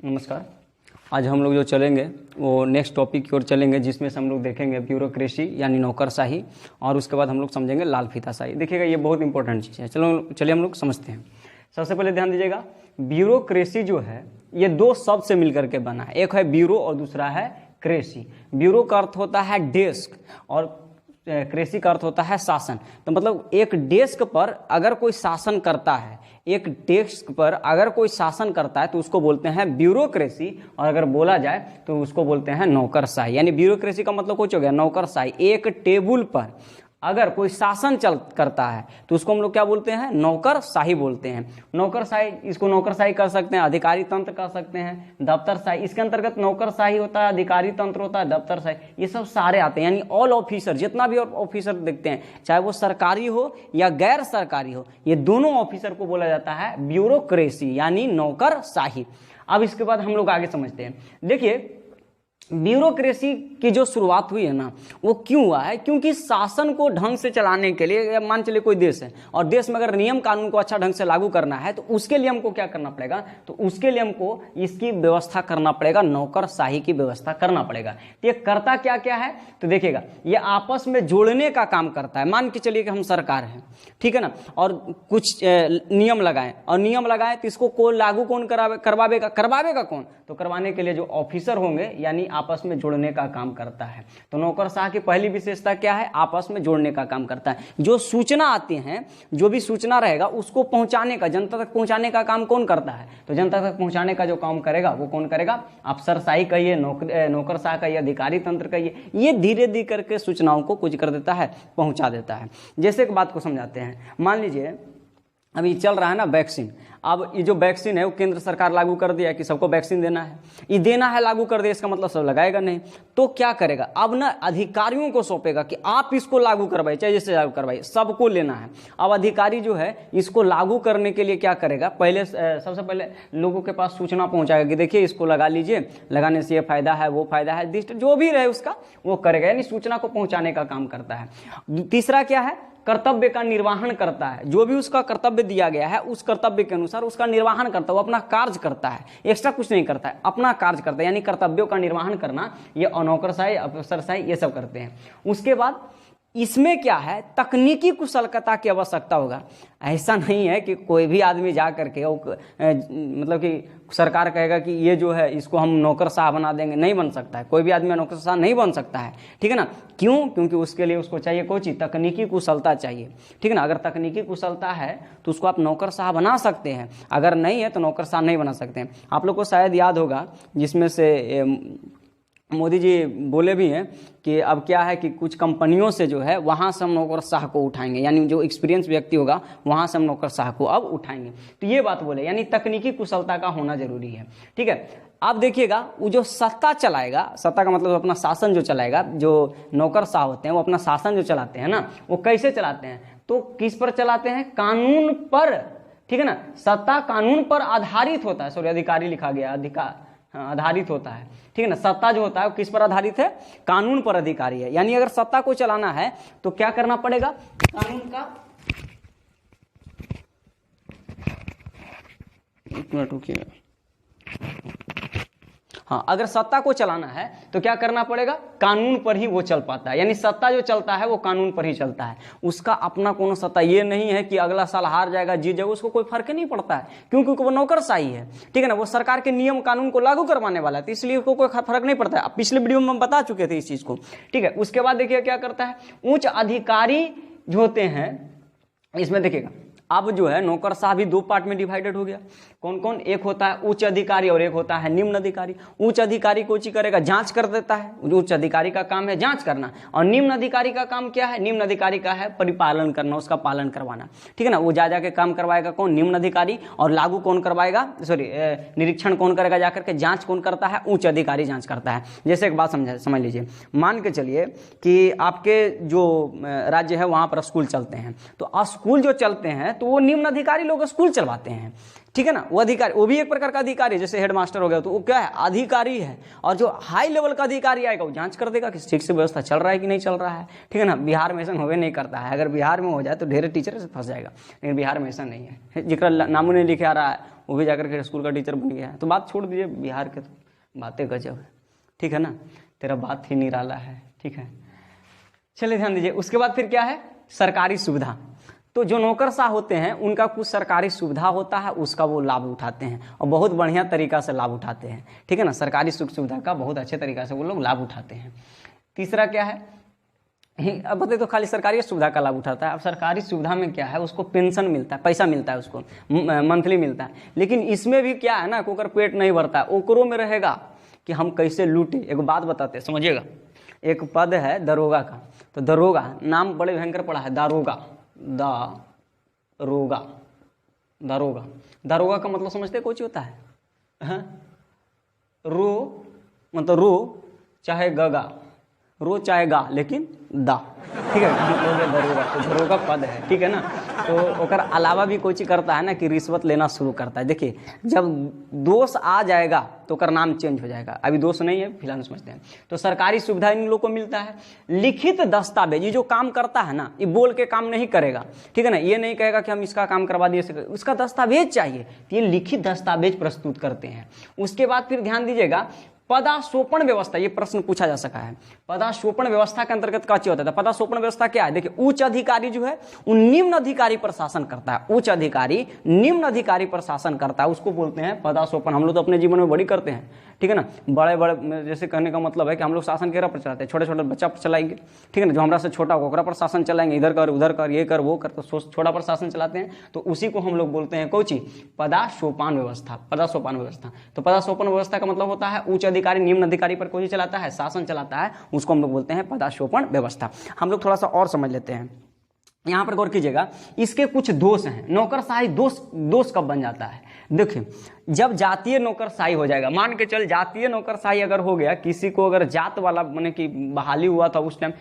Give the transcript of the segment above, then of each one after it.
नमस्कार। आज हम लोग जो चलेंगे वो नेक्स्ट टॉपिक की ओर चलेंगे, जिसमें से हम लोग देखेंगे ब्यूरोक्रेसी यानी नौकरशाही, और उसके बाद हम लोग समझेंगे लाल फीताशाही। देखिएगा ये बहुत इंपॉर्टेंट चीज़ है। चलिए हम लोग समझते हैं। सबसे पहले ध्यान दीजिएगा, ब्यूरोक्रेसी जो है ये दो शब्द से मिलकर के बना है। एक है ब्यूरो और दूसरा है क्रेसी। ब्यूरो का अर्थ होता है डेस्क और क्रेसी का अर्थ होता है शासन। तो मतलब एक डेस्क पर अगर कोई शासन करता है, एक डेस्क पर अगर कोई शासन करता है तो उसको बोलते हैं ब्यूरोक्रेसी, और अगर बोला जाए तो उसको बोलते हैं नौकरशाही। यानी ब्यूरोक्रेसी का मतलब कुछ हो गया नौकरशाही। एक टेबल पर अगर कोई शासन करता है तो उसको हम लोग क्या बोलते हैं? नौकरशाही बोलते हैं। नौकरशाही, इसको नौकरशाही कर सकते हैं, अधिकारी तंत्र कर सकते हैं, दफ्तरशाही। इसके अंतर्गत नौकरशाही होता है, अधिकारी तंत्र होता है, दफ्तरशाही, ये सब सारे आते हैं। यानी ऑल ऑफिसर, जितना भी ऑफिसर देखते हैं, चाहे वो सरकारी हो या गैर सरकारी हो, ये दोनों ऑफिसर को बोला जाता है ब्यूरोक्रेसी यानी नौकरशाही। अब इसके बाद हम लोग आगे समझते हैं। देखिए, ब्यूरोक्रेसी की जो शुरुआत हुई है ना, वो क्यों हुआ है? क्योंकि शासन को ढंग से चलाने के लिए, मान चलिए कोई देश है और देश में अगर नियम कानून को अच्छा ढंग से लागू करना है तो उसके लिए हमको क्या करना पड़ेगा? तो उसके लिए हमको इसकी व्यवस्था करना पड़ेगा, नौकरशाही की व्यवस्था करना पड़ेगा। तो ये करता क्या क्या है? तो देखिएगा, ये आपस में जोड़ने का काम करता है। मान के चलिए कि हम सरकार है, ठीक है ना, और कुछ नियम लगाएं, और नियम लगाएं तो इसको लागू कौन करवावेगा कौन? तो करवाने के लिए जो ऑफिसर होंगे, यानी आपस में जोड़ने का काम करता है। तो नौकरशाह की पहली विशेषता क्या है? आपस में जोड़ने का काम करता है। जो सूचना आती है, जो भी सूचना रहेगा उसको पहुंचाने का, जनता तक पहुंचाने का काम कौन करता है? तो जनता तक पहुंचाने का जो काम करेगा वो कौन करेगा? अफसरशाही कहिए, नौकरशाह कहिए, अधिकारी तंत्र कहिए। ये धीरे धीरे करके सूचनाओं को कुछ कर देता है, पहुंचा देता है। जैसे एक बात को समझाते हैं। मान लीजिए अभी चल रहा है ना वैक्सीन। अब ये जो वैक्सीन है वो केंद्र सरकार लागू कर दिया कि सबको वैक्सीन देना है। ये देना है, लागू कर दिया, इसका मतलब सब लगाएगा नहीं। तो क्या करेगा? अब ना अधिकारियों को सौंपेगा कि आप इसको लागू करवाइए, चाहे जैसे लागू करवाइए, सबको लेना है। अब अधिकारी जो है इसको लागू करने के लिए क्या करेगा? पहले सबसे पहले लोगों के पास सूचना पहुंचाएगा कि देखिए इसको लगा लीजिए, लगाने से ये फायदा है, वो फायदा है, जो भी रहे उसका वो करेगा। यानी सूचना को पहुंचाने का काम करता है। तीसरा क्या है? कर्तव्य का निर्वहन करता है। जो भी उसका कर्तव्य दिया गया है उस कर्तव्य के अनुसार उसका निर्वहन करता है, वो अपना कार्य करता है, एक्स्ट्रा कुछ नहीं करता है, अपना कार्य करता है। यानी कर्तव्यों का निर्वहन करना, ये नौकरशाही, अफसरशाही, ये सब करते हैं। उसके बाद इसमें क्या है? तकनीकी कुशलता की आवश्यकता होगा। ऐसा नहीं है कि कोई भी आदमी जा करके मतलब कि सरकार कहेगा कि ये जो है इसको हम नौकरशाह बना देंगे, नहीं बन सकता है। कोई भी आदमी नौकरशाह नहीं बन सकता है, ठीक है ना। क्यों? क्योंकि उसके लिए उसको चाहिए कोई चीज़, तकनीकी कुशलता चाहिए, ठीक है ना। अगर तकनीकी कुशलता है तो उसको आप नौकरशाह बना सकते हैं, अगर नहीं है तो नौकरशाह नहीं बना सकते हैं। आप लोग को शायद याद होगा, जिसमें से मोदी जी बोले भी हैं कि अब क्या है कि कुछ कंपनियों से जो है वहाँ से हम नौकरशाह को उठाएंगे, यानी जो एक्सपीरियंस व्यक्ति होगा वहाँ से हम नौकरशाह को अब उठाएंगे। तो ये बात बोले, यानी तकनीकी कुशलता का होना जरूरी है, ठीक है। अब देखिएगा, वो जो सत्ता चलाएगा, सत्ता का मतलब अपना शासन जो चलाएगा, जो नौकरशाह होते हैं वो अपना शासन जो चलाते हैं ना, वो कैसे चलाते हैं? तो किस पर चलाते हैं? कानून पर, ठीक है ना। सत्ता कानून पर आधारित होता है। सॉरी, अधिकारी लिखा गया, आधारित होता है, ठीक है ना। सत्ता जो होता है वो किस पर आधारित है? कानून पर अधिकारी है। यानी अगर सत्ता को चलाना है तो क्या करना पड़ेगा? कानून का, एक मिनट रुकिएगा। हाँ, अगर सत्ता को चलाना है तो क्या करना पड़ेगा? कानून पर ही वो चल पाता है। यानी सत्ता जो चलता है वो कानून पर ही चलता है। उसका अपना कोनो सत्ता ये नहीं है कि अगला साल हार जाएगा, जीत जाएगा, उसको कोई फर्क नहीं पड़ता है, क्योंकि वो नौकरशाही है, ठीक है ना। वो सरकार के नियम कानून को लागू करवाने वाला है, तो इसलिए उसको कोई फर्क नहीं पड़ता है। पिछले वीडियो में हम बता चुके थे इस चीज को, ठीक है। उसके बाद देखिए क्या करता है, उच्च अधिकारी जो होते हैं, इसमें देखिएगा अब जो है नौकरशाह भी दो पार्ट में डिवाइडेड हो गया। कौन कौन? एक होता है उच्च अधिकारी और एक होता है निम्न अधिकारी। उच्च अधिकारी को करेगा, जांच कर देता है। उच्च अधिकारी का काम है जांच करना, और निम्न अधिकारी का काम क्या है? निम्न अधिकारी का है परिपालन करना, उसका पालन करवाना, ठीक है ना। वो जा जाके काम करवाएगा कौन? निम्न अधिकारी। और लागू कौन करवाएगा? सॉरी, निरीक्षण कौन करेगा जाकर के? जांच कौन करता है? उच्च अधिकारी जांच करता है। जैसे एक बात समझ लीजिए, मान के चलिए कि आपके जो राज्य है वहां पर स्कूल चलते हैं, तो स्कूल जो चलते हैं तो वो निम्न अधिकारी लोग स्कूल चलवाते हैं, ठीक है ना। वो अधिकारी, वो भी एक प्रकार का अधिकारी है, जैसे हेडमास्टर हो गया, तो वो क्या है, अधिकारी है। और जो हाई लेवल का अधिकारी आएगा वो जांच कर देगा कि ठीक से व्यवस्था चल रहा है कि नहीं चल रहा है, ठीक है ना। बिहार में ऐसा होवे नहीं करता है, अगर बिहार में हो जाए तो ढेर टीचर से फंस जाएगा, लेकिन बिहार में ऐसा नहीं है। जिसका नामों नहीं लिखे आ रहा है वो भी जाकर के स्कूल का टीचर बन गया है। तो बात छोड़ दीजिए, बिहार के तो बातें गजब है, ठीक है ना, तेरा बात ही निराला है, ठीक है। चलिए ध्यान दीजिए, उसके बाद फिर क्या है, सरकारी सुविधा। तो जो नौकरशाह होते हैं उनका कुछ सरकारी सुविधा होता है, उसका वो लाभ उठाते हैं और बहुत बढ़िया तरीका से लाभ उठाते हैं, ठीक है ना। सरकारी सुख सुविधा का बहुत अच्छे तरीका से वो लोग लाभ उठाते हैं। तीसरा क्या है, अब बताइए, तो खाली सरकारी सुविधा का लाभ उठाता है। अब सरकारी सुविधा में क्या है, उसको पेंशन मिलता है, पैसा मिलता है, उसको मंथली मिलता है। लेकिन इसमें भी क्या है ना, कि ओकर पेट नहीं भरता है, ओकरों में रहेगा कि हम कैसे लूटे। एक बात बताते हैं, समझिएगा। एक पद है दरोगा का, तो दरोगा नाम बड़े भयंकर पड़ा है, दारोगा, दारोगा, दारोगा। दारोगा का मतलब समझते हैं कुछ होता है, रो मतलब रो चाहे गगा, रो चाहे गा, लेकिन दा, ठीक है, मतलब दरोगा, तो दरोगा पद है, ठीक है ना। तो ओकर अलावा भी कोई चीज करता है ना कि रिश्वत लेना शुरू करता है। देखिए, जब दोष आ जाएगा तो ओकर नाम चेंज हो जाएगा, अभी दोष नहीं है, फिलहाल समझते हैं। तो सरकारी सुविधा इन लोगों को मिलता है। लिखित दस्तावेज, ये जो काम करता है ना, ये बोल के काम नहीं करेगा, ठीक है ना। ये नहीं कहेगा कि हम इसका काम करवा दिए, उसका दस्तावेज चाहिए, तो ये लिखित दस्तावेज प्रस्तुत करते हैं। उसके बाद फिर ध्यान दीजिएगा, पदाशोपण व्यवस्था, ये प्रश्न पूछा जा सका है। पदाशोपण व्यवस्था के अंतर्गत क्या चीज होता है, पदाशोपण व्यवस्था क्या है। देखिए, उच्च अधिकारी जो है वो निम्न अधिकारी पर शासन करता है, उच्च अधिकारी निम्न अधिकारी पर शासन करता है, उसको बोलते हैं पदाशोपण। हम लोग तो अपने जीवन में बड़ी करते हैं, ठीक है ना। बड़े बड़े, जैसे कहने का मतलब है कि हम लोग शासन केकरा पर चलाते हैं, छोटे छोटे बच्चा पर चलाएंगे, ठीक है ना। जो हमारा से छोटा होगा ओकरा पर शासन चलाएंगे, इधर कर उधर कर, ये कर वो कर, तो छोटा पर शासन चलाते हैं, तो उसी को हम लोग बोलते हैं कौची, पदाशोपन व्यवस्था, पदाशोपन व्यवस्था। तो पदाशोपन व्यवस्था का मतलब होता है उच्च अधिकारी निम्न अधिकारी पर कोई चलाता है, शासन चलाता है, उसको हम लोग बोलते हैं पदाशोपन व्यवस्था। हम लोग थोड़ा सा और समझ लेते हैं, यहां पर गौर कीजिएगा। इसके कुछ दोष हैं। नौकरशाही दोष कब बन जाता है, देखिए, जब जातीय नौकरशाही हो जाएगा। मान के चल, जातीय नौकरशाही अगर हो गया, किसी को अगर जात वाला माने कि बहाली हुआ था उस टाइम,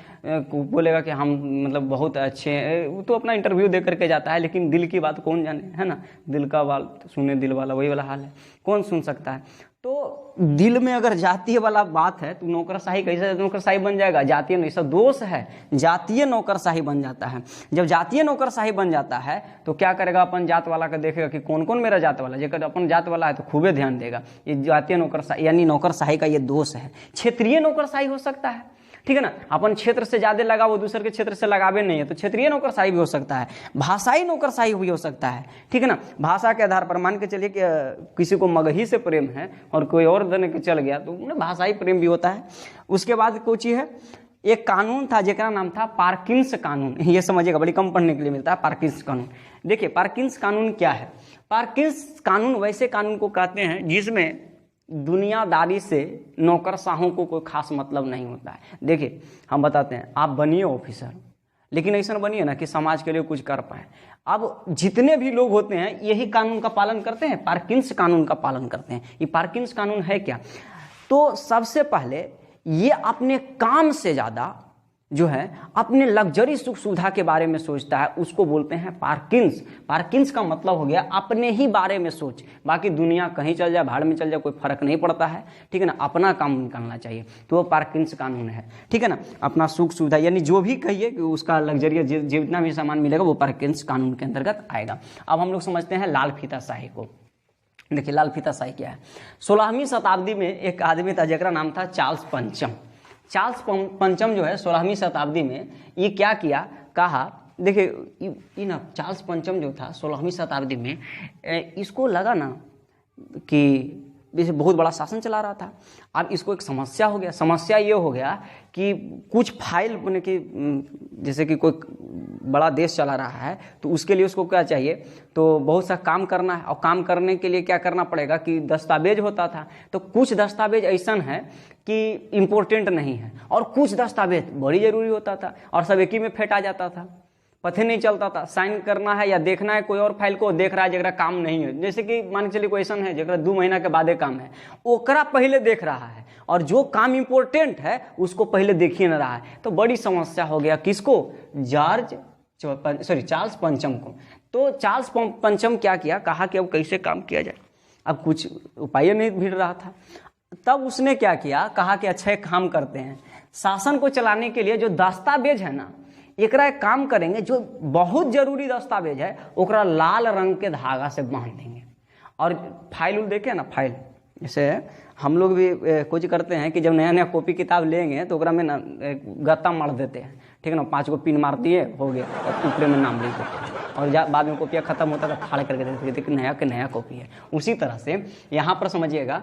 बोलेगा कि हम मतलब बहुत अच्छे हैं, वो तो अपना इंटरव्यू दे करके जाता है, लेकिन दिल की बात कौन जाने, है ना। दिल का बात सुने दिल वाला, वही वाला हाल है, कौन सुन सकता है। तो दिल में अगर जातीय वाला बात है तो नौकरशाही कैसे नौकरशाही बन जाएगा, जातीय नहीं, सब दोष है, जातीय नौकरशाही बन जाता है। जब जातीय नौकरशाही बन जाता है तो क्या करेगा, अपन जात वाला का देखेगा कि कौन कौन मेरा जात वाला, जेकर अपन जात वाला है तो खूबे ध्यान देगा। ये जातीय नौकरशाही यानी नौकरशाही का ये दोष है। क्षेत्रीय नौकरशाही हो सकता है, ठीक है ना। अपन क्षेत्र से ज्यादा लगा, वो दूसरे के क्षेत्र से लगावे नहीं है, तो क्षेत्रीय नौकरशाही भी हो सकता है। भाषाई नौकरशाही भी हो सकता है, ठीक है ना। भाषा के आधार पर मान के चलिए कि किसी को मगही से प्रेम है और कोई और देने के चल गया, तो भाषाई प्रेम भी होता है। उसके बाद कोई चीज है, एक कानून था जेकरा नाम था पार्किंस कानून, ये समझिएगा, बड़ी कम पढ़ने के लिए मिलता है पार्किंस कानून। देखिए, पार्किंस कानून क्या है। पार्किंस कानून वैसे कानून को कहते हैं जिसमें दुनियादारी से नौकरशाहों को कोई खास मतलब नहीं होता है। देखिए, हम बताते हैं, आप बनिए ऑफिसर, लेकिन ऐसा बनिए ना कि समाज के लिए कुछ कर पाए। अब जितने भी लोग होते हैं यही कानून का पालन करते हैं, पार्किंस कानून का पालन करते हैं। ये पार्किंस कानून है क्या, तो सबसे पहले ये अपने काम से ज्यादा जो है अपने लग्जरी सुख सुविधा के बारे में सोचता है, उसको बोलते हैं पार्किंस। पार्किंस का मतलब हो गया अपने ही बारे में सोच, बाकी दुनिया कहीं चल जाए, भाड़ में चल जाए, कोई फर्क नहीं पड़ता है, ठीक है ना। अपना काम निकालना चाहिए, तो वो पार्किंस कानून है, ठीक है ना। अपना सुख सुविधा यानी जो भी कहिए कि उसका लग्जरी जितना भी सामान मिलेगा वो पार्किंस कानून के अंतर्गत आएगा। अब हम लोग समझते हैं लाल फीताशाही को। देखिए, लाल फीताशाही क्या है। 16वीं शताब्दी में एक आदमी था जेकरा नाम था चार्ल्स पंचम। चार्ल्स पंचम जो है 16वीं शताब्दी में ये क्या किया, कहा, देखिए ना, चार्ल्स पंचम जो था 16वीं शताब्दी में, इसको लगा ना कि जैसे बहुत बड़ा शासन चला रहा था। अब इसको एक समस्या हो गया। समस्या ये हो गया कि कुछ फाइल बने कि जैसे कि कोई बड़ा देश चला रहा है तो उसके लिए उसको क्या चाहिए, तो बहुत सा काम करना है, और काम करने के लिए क्या करना पड़ेगा कि दस्तावेज होता था। तो कुछ दस्तावेज ऐसा है कि इम्पोर्टेंट नहीं है और कुछ दस्तावेज बड़ी जरूरी होता था, और सब एक ही में फेंटा जाता था, पता नहीं चलता था। साइन करना है या देखना है कोई और फाइल को, देख रहा है जरा काम नहीं है। जैसे कि मान के चलिए कोई ऐसा है जरा 2 महीना के बादे काम है, ओकरा पहले देख रहा है, और जो काम इंपॉर्टेंट है उसको पहले देख ही न रहा है। तो बड़ी समस्या हो गया किसको, चार्ल्स पंचम को। तो चार्ल्स पंचम क्या किया, कहा कि अब कैसे काम किया जाए, अब कुछ उपाय नहीं भिड़ रहा था। तब उसने क्या किया, कहा कि अच्छा एक काम करते हैं, शासन को चलाने के लिए जो दस्तावेज है ना, एकरा एक काम करेंगे, जो बहुत जरूरी दस्तावेज है ओकरा लाल रंग के धागा से बांध देंगे। और फाइल उल देखे ना, फाइल जैसे हम लोग भी कुछ करते हैं कि जब नया नया कॉपी किताब लेंगे तो ओकरा में ना गत्ता मार देते हैं, ठीक है ना, 5 गो पिन मार दिए, हो गया, और ऊपरे में नाम लिख देते हैं, और बाद में कॉपियाँ खत्म होता है तो फाड़ करके देते कि नया के नया कॉपी है। उसी तरह से यहाँ पर समझिएगा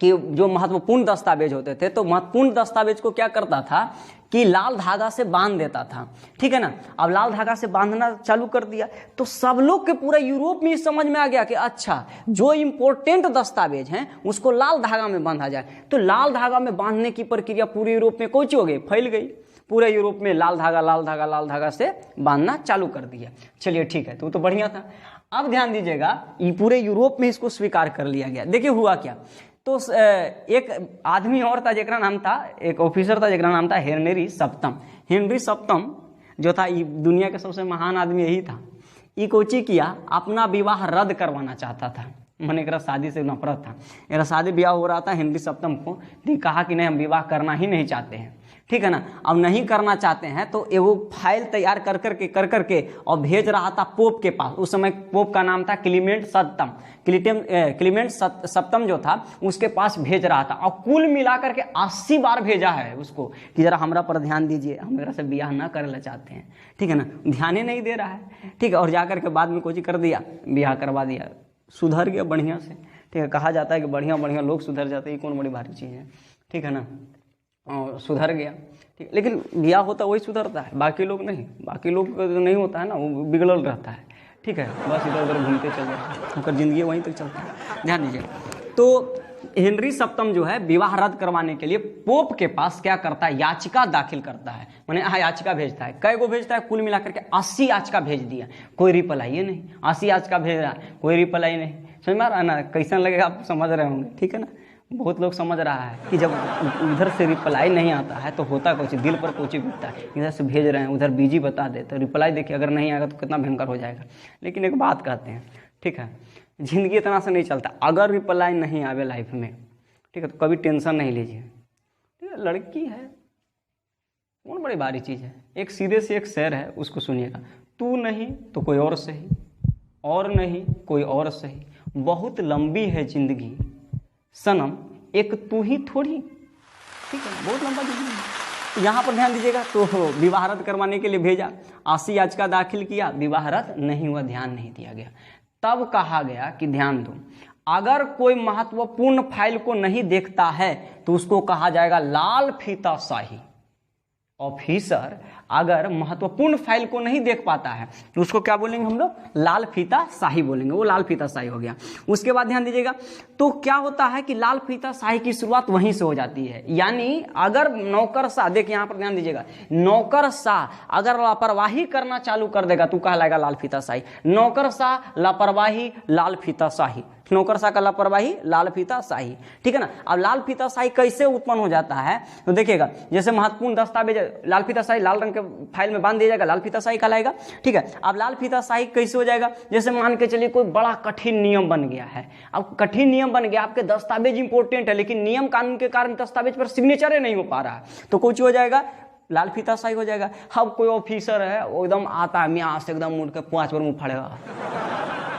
कि जो महत्वपूर्ण दस्तावेज होते थे, तो महत्वपूर्ण दस्तावेज को क्या करता था कि लाल धागा से बांध देता था, ठीक है ना। अब लाल धागा से बांधना चालू कर दिया तो सब लोग के पूरा यूरोप में समझ में आ गया कि अच्छा जो इम्पोर्टेंट दस्तावेज हैं उसको लाल धागा में बांधा जाए। तो लाल धागा में बांधने की प्रक्रिया पूरे यूरोप में कौन सी हो गई, फैल गई। पूरे यूरोप में लाल धागा से बांधना चालू कर दिया। चलिए ठीक है, तो बढ़िया था। अब ध्यान दीजिएगा, ये पूरे यूरोप में इसको स्वीकार कर लिया गया। देखिए हुआ क्या, तो एक आदमी और था जेकरा नाम था, एक ऑफिसर था जेकरा नाम था हेनरी सप्तम। हेनरी सप्तम जो था ये दुनिया के सबसे महान आदमी यही था। ये कोची किया, अपना विवाह रद्द करवाना चाहता था, मैंने एकरा शादी से नफरत था, मेरा शादी ब्याह हो रहा था हेनरी सप्तम को, कहा कि नहीं हम विवाह करना ही नहीं चाहते हैं, ठीक है ना। अब नहीं करना चाहते हैं तो वो फाइल तैयार कर करके और भेज रहा था पोप के पास। उस समय पोप का नाम था क्लीमेंट सप्तम। क्लीमेंट सप्तम जो था उसके पास भेज रहा था, और कुल मिलाकर के 80 बार भेजा है उसको कि जरा हमरा पर ध्यान दीजिए, हम मेरा से ब्याह ना करना चाहते हैं, ठीक है ना। ध्यान ही नहीं दे रहा है, ठीक है। और जाकर के बाद में कुछ कर दिया, ब्याह करवा दिया, सुधर गया बढ़िया से, ठीक है। कहा जाता है कि बढ़िया बढ़िया लोग सुधर जाते हैं, ये कौन बड़ी भारी चीज़ है, ठीक है ना। और सुधर गया, ठीक। लेकिन ब्याह होता वही सुधरता है, बाकी लोग नहीं, बाकी लोग नहीं होता है ना, वो बिगड़ल रहता है, ठीक है। बस इधर उधर घूमते चल जाते हैं, उनका जिंदगी वहीं तक चलता है। ध्यान दीजिए, तो हेनरी सप्तम जो है विवाह रद्द करवाने के लिए पोप के पास क्या करता है, याचिका दाखिल करता है, मैंने याचिका भेजता है। कै गो भेजता है, कुल मिलाकर के 80 याचिका भेज दिया, कोई रिप्लाई नहीं। 80 याचिका भेज रहा है, कोई रिप्लाई नहीं। समझ में आ रहा है ना, कैसा लगेगा आप समझ रहे होंगे, ठीक है ना। बहुत लोग समझ रहा है कि जब उधर से रिप्लाई नहीं आता है तो होता कुछ, दिल पर कुछ बीतता है। इधर से भेज रहे हैं, उधर बिजी बता दे, तो रिप्लाई देखिए अगर नहीं आएगा तो कितना भयंकर हो जाएगा। लेकिन एक बात कहते हैं, ठीक है, जिंदगी इतना से नहीं चलता। अगर रिप्लाई नहीं आवे लाइफ में, ठीक है, तो कभी टेंशन नहीं लीजिए, ठीक है। लड़की है कौन बड़ी भारी चीज़ है। एक सीधे से एक शेर है, उसको सुनिएगा। तू नहीं तो कोई और सही, और नहीं कोई और सही, बहुत लंबी है जिंदगी सनम, एक तू ही थोड़ी, ठीक है, बहुत लंबा जिंदगी। यहाँ पर ध्यान दीजिएगा, तो विवाह रद्द करवाने के लिए भेजा, 80 याचिका दाखिल किया, विवाह रद्द नहीं हुआ, ध्यान नहीं दिया गया। तब कहा गया कि ध्यान दो, अगर कोई महत्वपूर्ण फाइल को नहीं देखता है तो उसको कहा जाएगा लाल फीता शाही। ऑफिसर अगर महत्वपूर्ण फाइल को नहीं देख पाता है तो उसको क्या बोलेंगे हम लोग, लाल फीता शाही बोलेंगे। वो लाल फीता शाही हो गया। उसके बाद ध्यान दीजिएगा, तो क्या होता है कि लाल फीता शाही की शुरुआत वहीं से हो जाती है। यानी अगर नौकरशाह, देखिए यहाँ पर ध्यान दीजिएगा, नौकरशाह अगर लापरवाही करना चालू कर देगा तो कहलाएगा लाल फीता शाही। नौकरशाह लापरवाही, लाल फीता शाही। नौकरशाह का लापरवाही, लाल फीता शाही, ठीक है ना। अब लाल फीता शाही कैसे उत्पन्न हो जाता है तो देखिएगा, जैसे महत्वपूर्ण दस्तावेज लाल फीता शाही लाल रंग के फाइल में बांध दिया जाएगा, लाल फीता शाही कहलाएगा, ठीक है। अब लाल फीता शाही कैसे हो जाएगा, जैसे मान के चलिए कोई बड़ा कठिन नियम बन गया है। अब कठिन नियम बन गया, आपके दस्तावेज इंपॉर्टेंट है लेकिन नियम कानून के कारण दस्तावेज पर सिग्नेचर नहीं हो पा रहा है, तो कुछ हो जाएगा, लाल फीता शाही हो जाएगा। अब कोई ऑफिसर है, वो एकदम आता है मियाँ से एकदम मुड़ के 5 बार मुँह फाड़ेगा,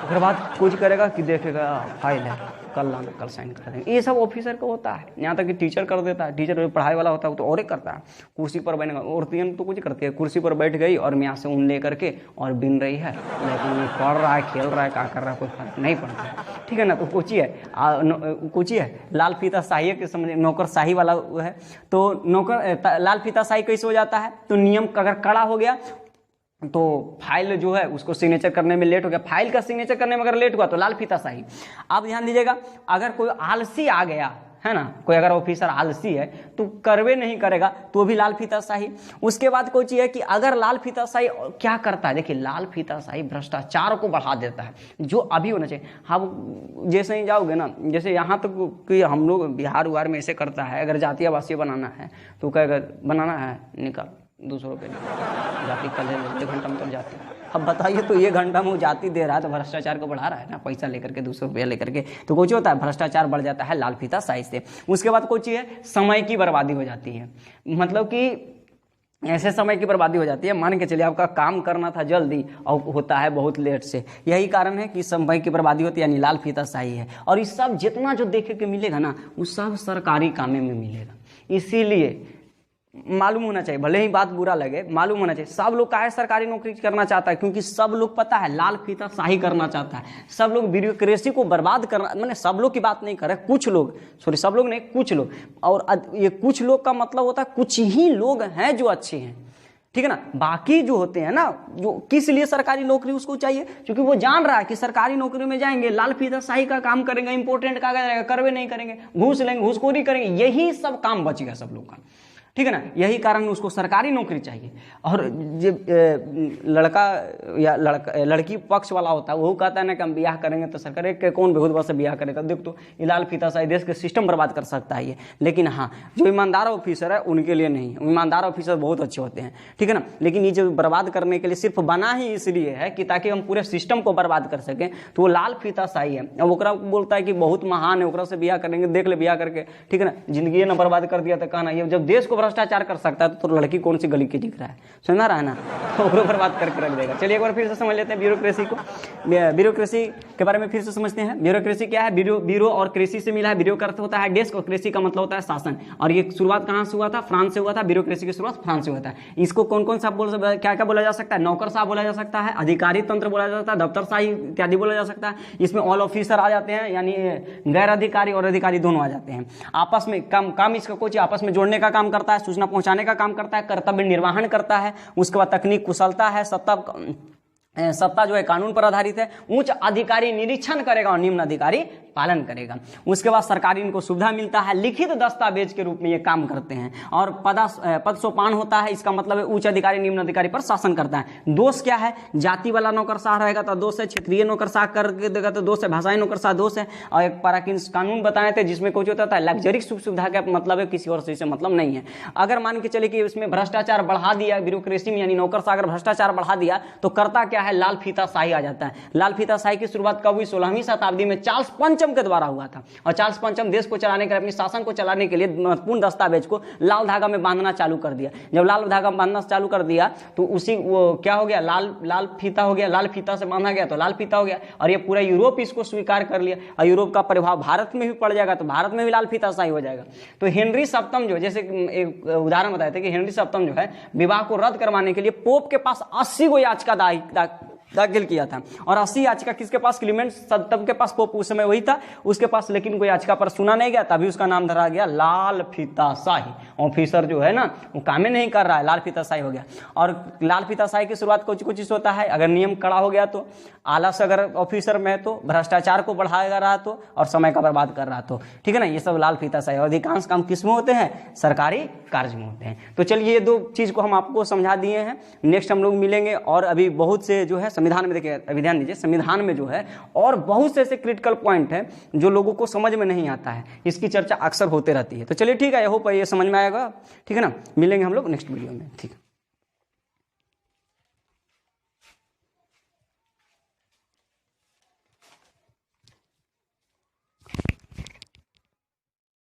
उसके बाद कुछ करेगा कि देखेगा फाइल है, कल लाना, कल साइन कर देंगे। ये सब ऑफिसर का होता है। यहाँ तक कि टीचर कर देता है, टीचर पढ़ाई वाला होता है तो और एक करता है, कुर्सी पर बैठेगा। औरतें तो कुछ करती है, कुर्सी पर बैठ गई और मियाँ से ऊन ले करके और बिन रही है, लेकिन पढ़ रहा है, खेल रहा है, क्या कर रहा है, कोई फर्क नहीं पड़ता है, ठीक है ना। तो कुछ है लाल फीता शाही के समझ, नौकरशाही वाला है। तो नौकर लाल फीता शाही कैसे हो जाता है, तो नियम अगर कड़ा हो गया तो फाइल जो है उसको सिग्नेचर करने में लेट हो गया, फाइल का सिग्नेचर करने में अगर लेट हुआ तो लाल फीता शाही। अब ध्यान दीजिएगा, अगर कोई आलसी आ गया है ना, कोई अगर ऑफिसर आलसी है तो करवे नहीं करेगा तो भी लाल फीता शाही। उसके बाद कोई चीज है कि अगर लाल फीता शाही क्या करता है, देखिए लाल फीता शाही भ्रष्टाचार को बढ़ा देता है, जो अभी होना चाहिए। हम जैसे ही जाओगे ना, जैसे यहाँ तक कि हम लोग बिहार उहार में ऐसे करता है, अगर जातीय आवासीय बनाना है तो कहेगा बनाना है, निकाल 200 रुपये जाती, कल 1 घंटा में तब जाती, अब बताइए, तो 1 घंटा में वो जाति दे रहा है तो भ्रष्टाचार को बढ़ा रहा है ना, पैसा लेकर के 200 रुपया लेकर के। तो कुछ होता है, भ्रष्टाचार बढ़ जाता है लाल फीताशाही से। उसके बाद कुछ है, समय की बर्बादी हो जाती है। मतलब कि ऐसे समय की बर्बादी हो जाती है, मान के चलिए आपका काम करना था जल्दी और होता है बहुत लेट से। यही कारण है कि समय की बर्बादी होती है, यानी लाल फीताशाही है। और इस सब जितना जो देखे के मिलेगा ना, वो सब सरकारी कामे में मिलेगा। इसीलिए मालूम होना चाहिए, भले ही बात बुरा लगे, मालूम होना चाहिए सब लोग काहे सरकारी नौकरी करना चाहता है, क्योंकि सब लोग पता है लाल फीताशाही करना चाहता है। सब लोग ब्यूरोक्रेसी को बर्बाद करना, मैंने सब लोग की बात नहीं कर रहे, कुछ लोग, सॉरी सब लोग नहीं, कुछ लोग। और ये कुछ लोग का मतलब होता है कुछ ही लोग हैं जो अच्छे हैं, ठीक है ना। बाकी जो होते हैं ना, जो किस लिए सरकारी नौकरी उसको चाहिए, क्योंकि वो जान रहा है कि सरकारी नौकरी में जाएंगे, लाल फीताशाही का काम करेंगे, इंपोर्टेंट कागज रहेगा, करवे नहीं करेंगे, घूस लेंगे, घूसखोरी करेंगे, यही सब काम बचेगा सब लोग का, ठीक है ना। यही कारण उसको सरकारी नौकरी चाहिए। और जब लड़का या लड़की पक्ष वाला होता है, वो कहता है ना कि हम ब्याह करेंगे तो सरकारी के कौन बहुत बार से ब्याह करेगा। देख तो ये लाल फीताशाही देश के सिस्टम बर्बाद कर सकता है ये। लेकिन हाँ, जो ईमानदार ऑफिसर है उनके लिए नहीं, ईमानदार ऑफिसर बहुत अच्छे होते हैं, ठीक है ना। लेकिन ये जो बर्बाद करने के लिए सिर्फ बना ही इसलिए है कि ताकि हम पूरे सिस्टम को बर्बाद कर सकें, तो वो लाल फीताशाही है। अब ओकरा बोलता है कि बहुत महान है, ओकरा से ब्याह करेंगे, देख ले ब्याह करके, ठीक है ना, जिंदगी ने बर्बाद कर दिया। तो कहना ये जब देश को भ्रष्टाचार कर सकता है तो लड़की कौन सी गली की दिख रहा है, समझ रहा है ना, तो ओकरो बर्बाद करके रख देगा। चलिए एक बार फिर से समझ लेते हैं ब्यूरोक्रेसी को। ब्यूरोक्रेसी के बारे में फिर से समझते हैं। ब्यूरोक्रेसी क्या है, ब्यूरो और कृषि से मिला है। ब्यूरो का अर्थ होता है डेस्क और कृषि का मतलब होता है शासन। और ये शुरुआत कहाँ से हुआ था, फ्रांस से हुआ था। ब्यूरोक्रेसी की शुरुआत फ्रांस से हुआ था। इसको कौन कौन सा क्या क्या बोला जा सकता है, नौकरशाह बोला जा सकता है, अधिकारी तंत्र बोला जा सकता है, दफ्तरशाही इत्यादि बोला जा सकता है। इसमें ऑल ऑफिसर आ जाते हैं, यानी गैर अधिकारी और अधिकारी दोनों आ जाते हैं। आपस में काम इसका कुछ आपस में जोड़ने का काम करता है, सूचना पहुंचाने का काम करता है, कर्तव्य निर्वहन करता है। उसके बाद तकनीक कुशलता है, सत्ता जो है कानून पर आधारित है। उच्च अधिकारी निरीक्षण करेगा और निम्न अधिकारी पालन करेगा। उसके बाद सरकारी इनको सुविधा मिलता है, लिखित दस्तावेज के रूप में ये काम करते हैं। और पद सोपान होता है, इसका मतलब है उच्च अधिकारी निम्न अधिकारी पर शासन करता है। दोष क्या है, जाति वाला नौकरशाह रहेगा तो दोष है, क्षेत्रीय नौकरशाह करके देगा तो दोष है, भाषाई नौकरशाह दोष है। और एक पराकिन कानून बताए थे जिसमें कुछ होता था लग्जरी सुख सुविधा का मतलब है, किसी और से मतलब नहीं है। अगर मान के चले कि इसमें भ्रष्टाचार बढ़ा दिया, ब्यूरोक्रेसी में यानी नौकरशाह अगर भ्रष्टाचार बढ़ा दिया तो करता क्या है, लाल फीताशाही आ जाता है। लाल फीताशाही की शुरुआत कब हुई, 16वीं शताब्दी में चार्ल्स पंचम के द्वारा हुआ था। और चार्ल्स पंचम देश को चलाने के लिए, अपने शासन को चलाने के लिए महत्वपूर्ण दस्तावेज को लाल धागा में बांधना चालू कर दिया। जब लाल धागा में बांधना चालू कर दिया तो उसी वो क्या हो गया, लाल फीता हो गया, लाल फीता से बांधा गया तो लाल फीता हो गया। और ये पूरा यूरोप इसको स्वीकार कर लिया। और यूरोप का प्रभाव भारत में भी पड़ जाएगा तो भारत में भी लाल फीताशाही हो जाएगा। तो हेनरी सप्तम जो, जैसे एक उदाहरण बताए थे कि हेनरी सप्तम जो है विवाह को रद्द करवाने के लिए पोप के पास 80 गो याचिका दाखिल किया था। और 80 याचिका किसके पास, क्लीमेंट सप्तम के पास, पोप उस समय वही था उसके पास। लेकिन कोई याचिका पर सुना नहीं गया, तभी उसका नाम धरा गया लाल फीताशाही। ऑफिसर जो है ना वो काम नहीं कर रहा है, लाल फीताशाही हो गया। और लाल फीताशाही की शुरुआत कुछ होता है, अगर नियम कड़ा हो गया तो, आलस अगर ऑफिसर में है तो, भ्रष्टाचार को बढ़ाएगा रहा तो, और समय का बर्बाद कर रहा तो, ठीक है ना। ये सब लाल फीताशाही। और अधिकांश काम किस में होते हैं, सरकारी कार्य में होते हैं। तो चलिए ये 2 चीज को हम आपको समझा दिए हैं। नेक्स्ट हम लोग मिलेंगे। और अभी बहुत से जो है संविधान में, देखिए अभी ध्यान दीजिए, संविधान में जो है और बहुत से ऐसे क्रिटिकल पॉइंट है जो लोगों को समझ में नहीं आता है, इसकी चर्चा अक्सर होते रहती है। तो चलिए ठीक है, आई होप ये समझ में आएगा, ठीक है ना। मिलेंगे हम लोग नेक्स्ट वीडियो में, ठीक है।